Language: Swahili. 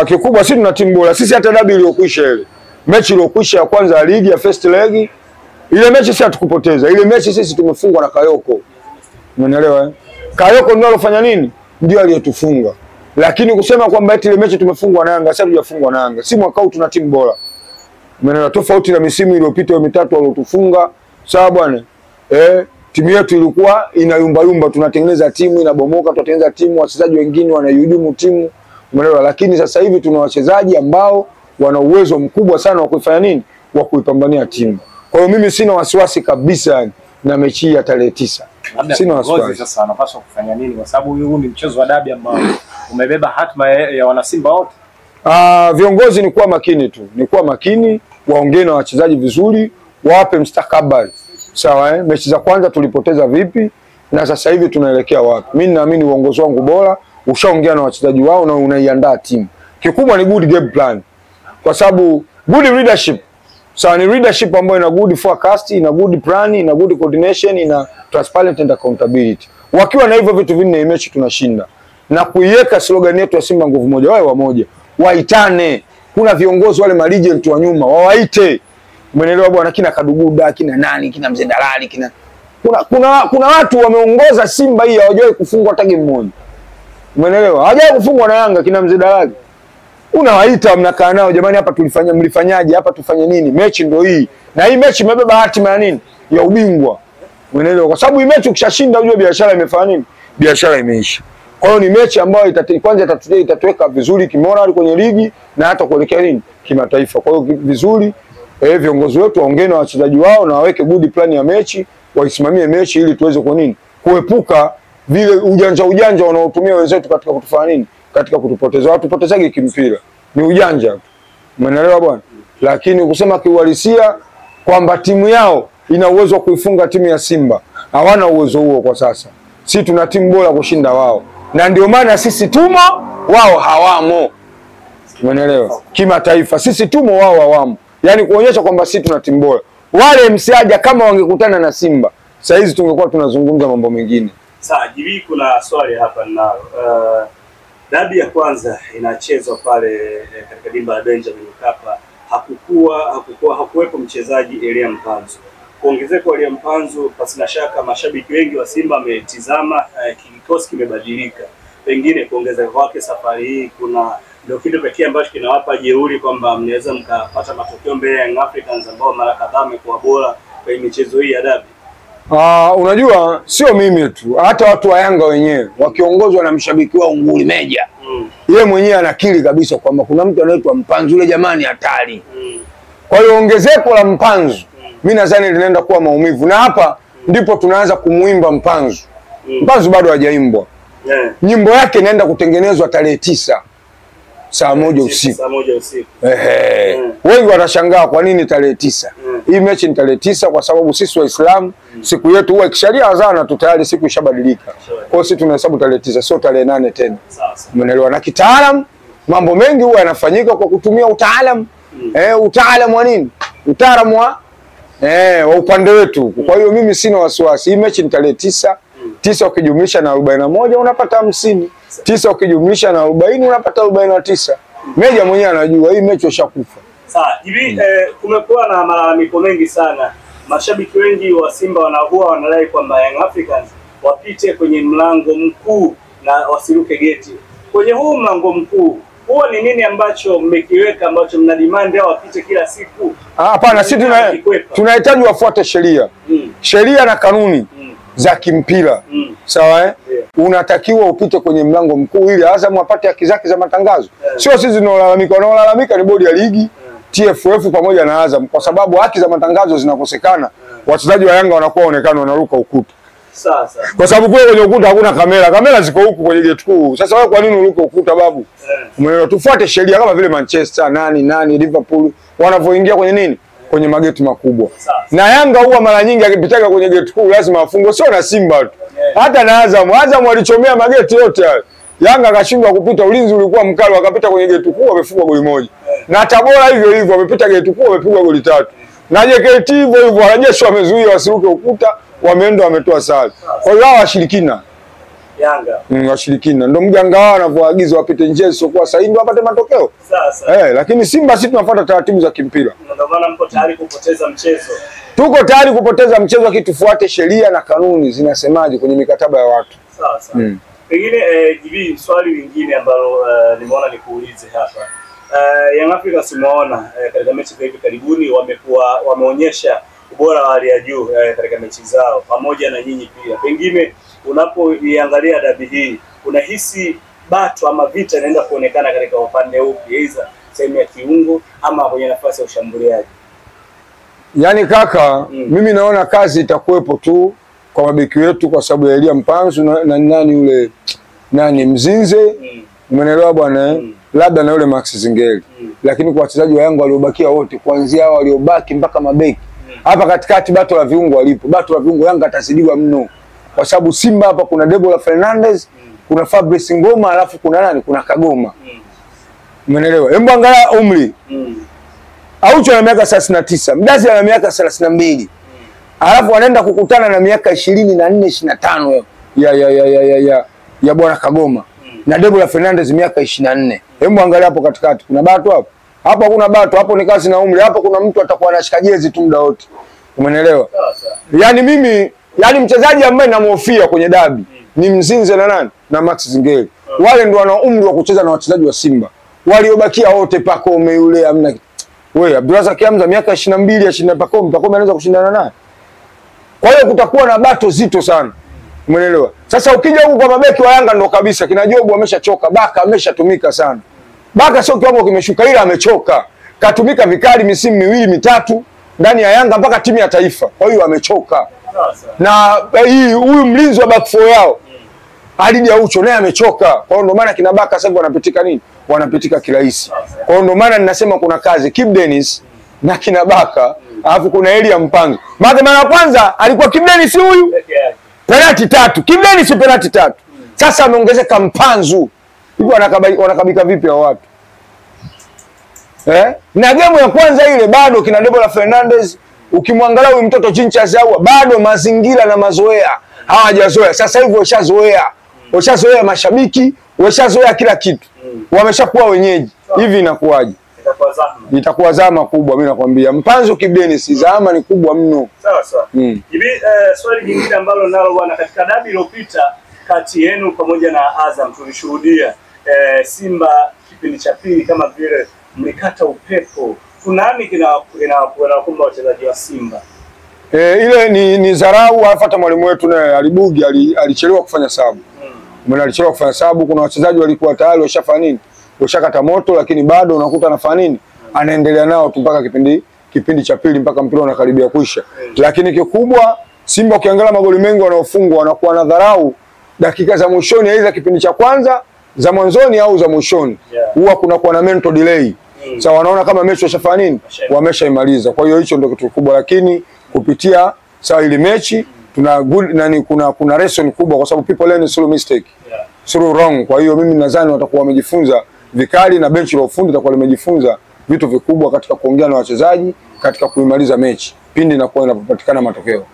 Kikubwa sisi tuna timu bora. Sisi hata dabi iliyokwisha ile. Mechi iliyokwisha ya kwanza ya ligi ya first leg. Ile mechi sisi hatukupoteza. Ile mechi sisi tumefungwa na Kayoko. Umeelewa eh? Kayoko ndio alofanya nini? Ndio aliyetufunga. Lakini kusema kwamba eti ile mechi tumefungwa na Yanga, sasa tujafungwa na Yanga. Si mwaka huu tuna timu bora. Umeelewa? Tofauti na misimu iliyopita mitatu waliotufunga. Sawa bwana. Timu yetu ilikuwa inayumba yumba, tunatengeneza timu inabomoka, tunatengeneza timu, wachezaji wengine wanahujumu timu. Umeelewa? Lakini sasa hivi tuna wachezaji ambao wana uwezo mkubwa sana wa kuifanya nini? Wa kuipambania timu. Kwa hiyo mimi sina wasiwasi kabisa na mechi ya tarehe 9. Sina wasiwasi. Sasa anapaswa kufanya nini kwa sababu huu ni mchezo wa dabi ambao umebeba hatma ya wanasimba wote? Viongozi ni kuwa makini tu. Ni kuwa makini, waongee na wachezaji vizuri, wape mstakabali. Sawa eh? Mechi za kwanza tulipoteza vipi na sasa hivi tunaelekea wapi? Mimi naamini uongozi wangu bora ushaongea na wachezaji wao na unaiandaa timu. Kikubwa ni good game plan. Kwa sababu good leadership. Sawa, ni leadership ambayo ina good forecast, ina good plan, ina good coordination, ina transparent and accountability. Wakiwa na hivyo vitu vinne mechi tunashinda. Na kuiweka slogan yetu ya Simba nguvu moja, wao wamoja. Waitane. Kuna viongozi wale ma legend wa nyuma, wawaite. Umeelewa bwana, kina Kaduguda, kina nani, kina Mzee Dalali, kina kuna watu wameongoza Simba hii hawajawahi kufungwa hata game moja. Umeelewa? Hawajawahi kufungwa na Yanga kina Mzee Dalali. Unawaita mnakaa nao, jamani hapa mlifanyaje, hapa tufanye nini? Mechi ndio hii. Na hii mechi imebeba hatima ya nini? Ya ubingwa. Umeelewa? Kwa sababu hii mechi ukishashinda unajua biashara imefanya nini? Biashara imeisha. Kwa hiyo ni mechi ambayo kwanza itatuweka vizuri kimoral kwenye ligi na hata kuelekea nini? Kimataifa. Kwa hiyo vizuri viongozi wetu waongee na wachezaji wao na waweke good plan ya mechi, waisimamie mechi ili tuweze kwa nini? Kuepuka vile ujanja wanaotumia wenzetu katika kutufanya nini? Katika kutupoteza. Watu potezage kimpira. Ni ujanja. Umeelewa bwana? Lakini kusema kiuhalisia kwamba timu yao ina uwezo wa kuifunga timu ya Simba, hawana uwezo huo kwa sasa. Sisi tuna timu bora kushinda wao. Na ndio maana sisi tumo, wao hawamo. Umeelewa? Kimataifa sisi tumo, wao hawamo. Yaani kuonyesha kwamba sisi tuna timu bora. Wale msiaja kama wangekutana na Simba, saa hizi tungekuwa tunazungumza mambo mengine. Sasa jibi kuna swali hapa nalo. Dabi ya kwanza inachezwa pale katika dimba la Benjamin Mkapa. Hakuwepo mchezaji Elia Mpanzu. Kuongezeka kwa Elia Mpanzu, pasina shaka mashabiki wengi wa Simba wametizama kikosi kimebadilika. Pengine kuongezeka kwake safari hii kuna ndio kitu pekee ambacho kinawapa jeuri kwamba mnaweza mkapata matokeo mbele ya Young Africans ambao mara kadhaa wamekuwa bora kwenye michezo hii ya dabi. Unajua sio mimi tu, hata watu wa Yanga wenyewe wakiongozwa na mshabiki wao Nguli Meja. Yeye mwenyewe anakiri kabisa kwamba kuna mtu anaitwa Mpanzu, yule jamani hatari. Kwa hiyo ongezeko la Mpanzu mimi nadhani linaenda kuwa maumivu, na hapa ndipo tunaanza kumuimba Mpanzu. Mpanzu bado hajaimbwa. Nyimbo yake inaenda kutengenezwa tarehe 9 saa 1 usiku. Saa 1 usiku. Wengi wanashangaa kwa nini tarehe 9. Hii mechi ni tarehe 9 kwa sababu sisi Waislamu siku yetu huwa kisheria adhana tu tayari siku ishabadilika. Kwa hiyo sisi tunahesabu tarehe 9 sio tarehe 8 tena. Umeelewa? Na kitaalamu mambo mengi huwa yanafanyika kwa kutumia utaalamu. Utaalamu wa nini? Utaalamu wa upande wetu. Kwa hiyo mimi sina wasiwasi. Hii mechi ni tarehe 9. 9 ukijumlisha na 41 unapata 50. 9 ukijumlisha na 40 unapata 49. Meja mwenyewe anajua hii mechi ishakufa. Sawa, hivi kumekuwa na malalamiko mengi sana. Mashabiki wengi wa Simba wanadai kwamba Young Africans wapite kwenye mlango mkuu na wasiruke geti. Kwenye huu mlango mkuu, huwa ni nini ambacho mmekiweka ambacho mna demand hao wapite kila siku? Hapana, sisi tunahitaji wafuate sheria. Sheria na kanuni za kimpira. Sawa eh? Unatakiwa upite kwenye mlango mkuu ili Azam apate haki zake za matangazo. Sio sisi tunaolalamika, wanaolalamika ni bodi ya ligi, TFF pamoja na Azam, kwa sababu haki za matangazo zinakosekana. Wachezaji wa Yanga wanakuwa onekana wanaruka ukuta. Sasa kwa sababu kule kwenye ukuta hakuna kamera. Kamera ziko huku kwenye gate kuu. Sasa wewe kwa nini uruke ukuta babu? Umeelewa? Tufuate sheria kama vile Manchester, nani Liverpool wanavyoingia kwenye nini? Kwenye mageti makubwa. Na Yanga huwa mara nyingi akipitaga kwenye gate kuu lazima afungwe, sio na Simba tu. Hata na Azam walichomea mageti yote hayo. Yanga akashindwa kupita, ulinzi ulikuwa mkali, wakapita kwenye geti kuu wamefungwa goli moja. Na Tabora hivyo hivyo wamepita geti kuu wamepigwa goli 3. Na JKT hivyo hivyo wanajeshi wamezuia wasiruke ukuta, wameenda wametoa sare. Kwa hiyo hao washirikina. Yanga. Washirikina. Ndio mganga wao anavyoagiza wapite njia zisizokuwa sahihi ndio wapate matokeo. Sasa. Lakini Simba sisi tunafuata taratibu za kimpira. Ndio maana mko tayari kupoteza mchezo. Tuko tayari kupoteza mchezo lakini tufuate sheria na kanuni zinasemaje kwenye mikataba ya watu. Sawa. Pengine jibi swali lingine ambalo nimeona nikuulize hapa. Young Africans tumeona katika mechi za hivi karibuni wameonyesha ubora wa hali ya juu katika mechi zao pamoja na nyinyi pia. Pengine unapoiangalia dabi hii unahisi bato ama vita inaenda kuonekana katika upande upi, aidha sehemu ya kiungo ama kwenye nafasi ya ushambuliaji? Yaani kaka, mimi naona kazi itakuwepo tu kwa mabeki wetu kwa sababu ya Elia Mpanzu na nani yule nani Mzinze. Umeelewa bwana labda na yule Max Zingeli. Lakini kwa wachezaji wa Yanga waliobakia wote kuanzia hao waliobaki mpaka mabeki. Hapa katikati bato la viungo walipo. Bato la viungo Yanga atazidiwa mno. Kwa sababu Simba hapa kuna Debola Fernandez, kuna Fabrice Ngoma, alafu kuna nani? Kuna Kagoma. Umeelewa? Hebu angalia umri. Aucho ana miaka 39, Mdazi ana miaka 32. Alafu wanaenda kukutana na miaka 24 25 ya bwana Kagoma. Na Debola Fernandez miaka 24. Hebu angalia hapo katikati. Kuna bato hapo? Hapo hakuna bato, hapo ni kazi na umri. Hapo kuna mtu atakuwa anashika jezi tu muda wote. Umeelewa? Yaani mimi, yaani mchezaji ambaye namhofia kwenye dabi ni Mzinze na nani? Na Max Zingeli. Wale ndio wana umri wa kucheza na wachezaji wa Simba. Waliobakia wote Pacome yule amna. Wewe Abdulrazak Hamza miaka 22 20 Pacome anaweza kushindana naye. Kwa hiyo kutakuwa na bato zito sana. Umeelewa? Sasa ukija huko kwa mabeki wa Yanga ndo kabisa kina Jobu ameshachoka, Baka ameshatumika sana. Baka sio kiwango kimeshuka ila amechoka. Katumika vikali misimu 2 3 ndani ya Yanga mpaka timu ya taifa. Kwa hiyo amechoka. Na huyu mlinzi wa back four yao Alidi Aucho naye amechoka. Kwa hiyo ndio maana kina Baka sasa wanapitika nini? Wanapitika kirahisi. Kwa hiyo ndio maana ninasema kuna kazi Kip Dennis na kina Baka, alafu kuna Elia Mpanzu. Mara ya kwanza alikuwa Kip Dennis huyu. Penalty 3. Kip Dennis penalty 3. Sasa ameongezeka Mpanzu. Hivi wanakabika vipi hao watu? Na game ya kwanza ile bado kina Debola Fernandez, ukimwangalia huyu mtoto Chincha Zawa bado mazingira na mazoea hawajazoea. Sasa hivi washazoea mashabiki, washazoea kila kitu. Wameshakuwa wenyeji. Hivi inakuwaje? Itakuwa zama kubwa mimi nakwambia. Mpanzu Kip Dennis zama ni kubwa mno. Sawa. Hivi swali jingine ambalo nalo bwana, katika dabi iliyopita kati yenu pamoja na Azam tulishuhudia Simba kipindi cha pili kama vile mlikata upepo. Tunani kinakumba wachezaji wa Simba? Ile ni dharau. Hata mwalimu wetu naye Alibugi alichelewa kufanya sababu. Mbona alichelewa kufanya sababu? Kuna wachezaji walikuwa tayari washafanya nini? Washakata moto, lakini bado unakuta anafanya nini? Anaendelea nao tu mpaka kipindi cha pili mpaka mpira unakaribia kuisha. Lakini kikubwa Simba ukiangalia magoli mengi wanaofungwa wanakuwa na dharau dakika za mwishoni, aidha kipindi cha kwanza, za mwanzoni au za mwishoni. Huwa kuna na mental delay. Sasa wanaona kama mechi washafanya nini? Wameshaimaliza. Kwa hiyo hicho ndio kitu kikubwa, lakini kupitia ile mechi kuna lesson kubwa kwa sababu people learn through mistake. Through wrong. Kwa hiyo mimi nadhani watakuwa wamejifunza vikali na benchi la ufundi litakuwa limejifunza vitu vikubwa katika kuongea na wachezaji katika kuimaliza mechi pindi inapopatikana matokeo.